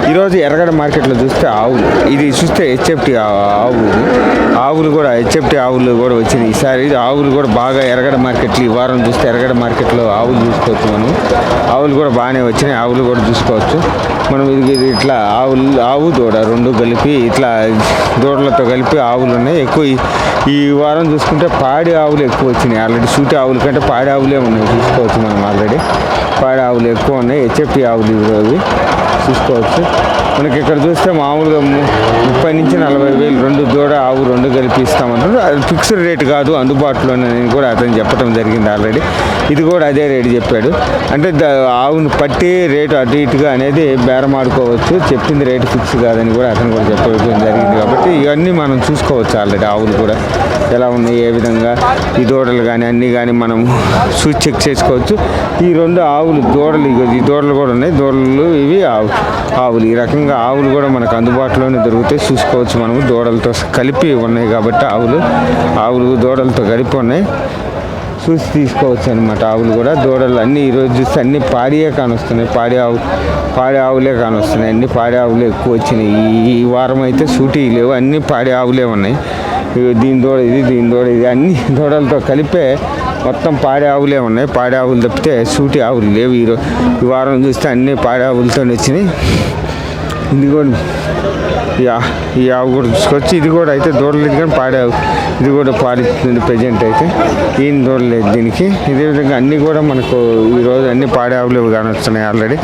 ఈరోజు ఎర్రగడ్డ మార్కెట్లో చూస్తే ఆవులు, ఇది చూస్తే హెచ్ఎఫ్టీ ఆవు, ఆవులు కూడా హెచ్ఎఫ్టీ ఆవులు కూడా వచ్చినాయి ఈసారి. ఆవులు కూడా బాగా ఎర్రగడ్డ మార్కెట్లు ఈ వారం చూస్తే ఎర్రగడ్డ మార్కెట్లో ఆవులు చూసుకోవచ్చు. మనం ఆవులు కూడా బాగానే వచ్చినాయి, ఆవులు కూడా చూసుకోవచ్చు మనం. ఇది ఇట్లా ఆవు దూడ రెండు కలిపి ఇట్లా దూడలతో కలిపి ఆవులు ఉన్నాయి ఎక్కువ. ఈ వారం చూసుకుంటే పాడి ఆవులు ఎక్కువ వచ్చినాయి. ఆల్రెడీ సూటి ఆవుల కంటే పాడి ఆవులే ఉన్నాయి చూసుకోవచ్చు మనం. ఆల్రెడీ పాడి ఆవులు ఎక్కువ ఉన్నాయి, హెచ్ఎఫ్టీ ఆవులు ఇవి చూసుకోవచ్చు. మనకి ఇక్కడ చూస్తే మామూలుగా 30 నుంచి 40 వేలు రెండు దూడ ఆవు రెండు కలిపి ఇస్తామంటారు. అది ఫిక్స్డ్ రేట్ కాదు, అందుబాటులోనే కూడా అతను చెప్పడం జరిగింది ఆల్రెడీ. ఇది కూడా అదే రేటు చెప్పాడు. అంటే ఆవును పట్టి రేటు అటు ఇటుగా అనేది బేరం ఆడుకోవచ్చు, చెప్పింది రేటు ఫిక్స్ కాదని కూడా అతను కూడా చెప్పడం జరిగింది. కాబట్టి ఇవన్నీ మనం చూసుకోవచ్చు ఆల్రెడీ. ఆవులు కూడా ఎలా ఉన్నాయి, ఏ విధంగా ఈ దూడలు కానీ అన్నీ కానీ మనం చూసి చెక్ చేసుకోవచ్చు. ఈ రెండు ఆవులు దూడలు, ఈ దూడలు కూడా ఉన్నాయి, దూడలు ఇవి ఆవులు. ఈ రకంగా ఆవులు కూడా మనకు అందుబాటులోనే దొరుకుతాయి, చూసుకోవచ్చు మనము. దూడలతో కలిపి ఉన్నాయి కాబట్టి ఆవులు దూడలతో కలిపి ఉన్నాయి, చూసి తీసుకోవచ్చు అనమాట. ఆవులు కూడా దూడలు అన్నీ ఈరోజు చూస్తే అన్నీ పాడియే కానొస్తున్నాయి, పాడి ఆవులే కానొస్తున్నాయి. అన్నీ పాడి ఆవులే ఎక్కువ వచ్చినాయి ఈ వారం. అయితే సూటి లేవు, అన్నీ పాడి ఆవులే ఉన్నాయి. దీని దూడ ఇది అన్ని దూడలతో కలిపే మొత్తం పాడి ఆవులే ఉన్నాయి. పాడి ఆవులు తప్పితే సూటి ఆవులు లేవు ఈ వారం చూస్తే అన్నీ పాడి ఆవులతో వచ్చినాయి. ఇది కూడా ఈ ఆవు కూడా చూసుకోవచ్చు. ఇది కూడా అయితే దూడలేదు కానీ పాడావు, ఇది కూడా పాడిస్తుంది ప్రజెంట్ అయితే. ఏం దూడలేదు దీనికి. ఇదే విధంగా అన్నీ కూడా మనకు ఈరోజు అన్ని పాడావులు కానొస్తున్నాయి ఆల్రెడీ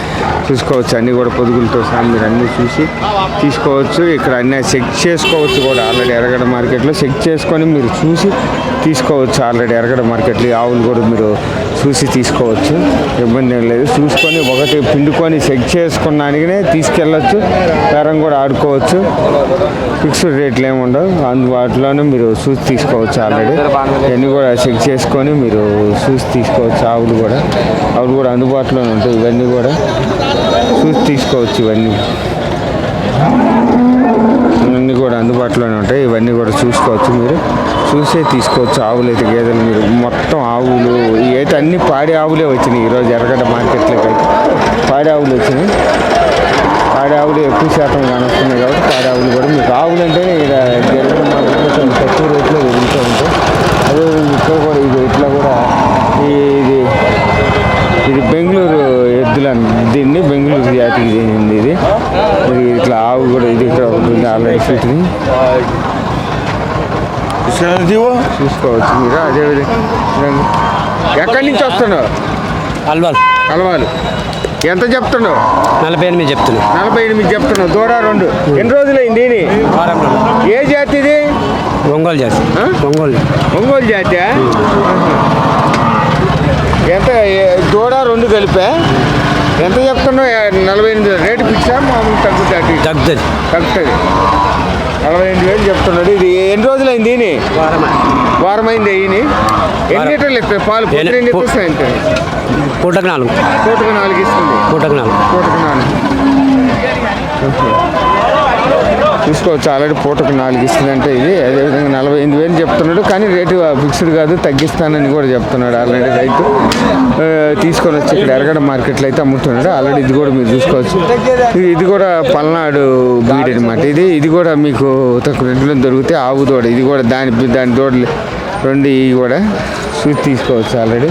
చూసుకోవచ్చు. అన్నీ కూడా పొదుగులతో సహా మీరు అన్నీ చూసి తీసుకోవచ్చు. ఇక్కడ అన్నీ చెక్ చేసుకోవచ్చు కూడా ఆల్రెడీ. ఎర్రగడ్డ మార్కెట్లో చెక్ చేసుకొని మీరు చూసి తీసుకోవచ్చు ఆల్రెడీ. ఎర్రగడ్డ మార్కెట్లో ఈ ఆవులు కూడా మీరు చూసి తీసుకోవచ్చు, ఇబ్బంది ఏం లేదు. చూసుకొని ఒకటి పిండుకొని చెక్ చేసుకున్నానికనే తీసుకెళ్ళచ్చు, బేరం కూడా ఆడుకోవచ్చు. ఫిక్స్డ్ రేట్లు ఏమి ఉండవు, అందుబాటులోనే మీరు చూసి తీసుకోవచ్చు ఆల్రెడీ. ఇవన్నీ కూడా చెక్ చేసుకొని మీరు చూసి తీసుకోవచ్చు. ఆవులు కూడా అందుబాటులోనే ఉంటాయి. ఇవన్నీ కూడా చూసి తీసుకోవచ్చు. ఇవన్నీ కూడా అందుబాటులోనే ఉంటాయి. ఇవన్నీ కూడా చూసుకోవచ్చు, మీరు చూసే తీసుకోవచ్చు. ఆవులు అయితే గేదెలు మీరు మొత్తం ఆవులు అయితే అన్ని పాడి ఆవులే వచ్చినాయి ఈరోజు ఎర్రగడ్డ మార్కెట్లోకి. అయితే పాడి ఆవులు వచ్చినాయి, పాడి ఆవులు ఎక్కువ శాతం కానొస్తున్నాయి కాబట్టి పాడి ఆవులు కూడా మీకు. ఆవులు అంటే ఇక్కడ ఎర్రగడ్డ మార్కెట్లో కొంచెం తక్కువ రేట్లో వెళ్తూ ఉంటాయి. అదేవిధంగా ఇక్కడ కూడా ఇట్లా కూడా ఇది బెంగళూరు ఎద్దులు దీన్ని బెంగళూరు జాతికి చెందింది. ఇది ఇట్లా ఆవు కూడా ఇది ఇక్కడ ఉంటుంది ఆల్రెడీ ఫీట్ని చూసుకోవచ్చు మీరు. అదేవిధంగా ఎక్కడి నుంచి వస్తున్నావు? అలవాలు. ఎంత చెప్తున్నావు? 48 చెప్తున్నావు. 48 చెప్తున్నావు. దూడ రెండు ఎన్ని రోజులైంది? ఏ జాతి ఇది? ఒంగోలు జాతి. ఒంగోలు జాతి. ఎంత దూడ రెండు కలిపా ఎంత చెప్తున్నావు? 48 రేటు ఫిక్సా మామూలు తగ్గుతుంది? 48,000 చెప్తున్నాడు. ఇది ఎన్ని రోజులైంది? వారమైంది. అయ్యి ఎన్ని లీటర్లు ఇస్తాయి పాలు? ఎన్ని ఇస్తాయి? అంటే పూటకు 4 ఇస్తుంది. పూటకు 4 చూసుకోవచ్చు ఆల్రెడీ. పూటకు 4 ఇస్తుంది అంటే ఇది. అదేవిధంగా 48,000 చెప్తున్నాడు, కానీ రేటు ఫిక్స్డ్ కాదు, తగ్గిస్తానని కూడా చెప్తున్నాడు ఆల్రెడీ. రైతు తీసుకొని వచ్చి ఇక్కడ ఎర్రగడ్డ మార్కెట్లో అయితే అమ్ముతున్నాడు ఆల్రెడీ. ఇది కూడా మీరు చూసుకోవచ్చు. ఇది కూడా పల్నాడు బీడ్ అనమాట. ఇది కూడా మీకు తక్కువ రేట్లో దొరికితే ఆవు దూడ. ఇది కూడా దాని దూడలు రెండు ఇవి కూడా చూసి తీసుకోవచ్చు ఆల్రెడీ.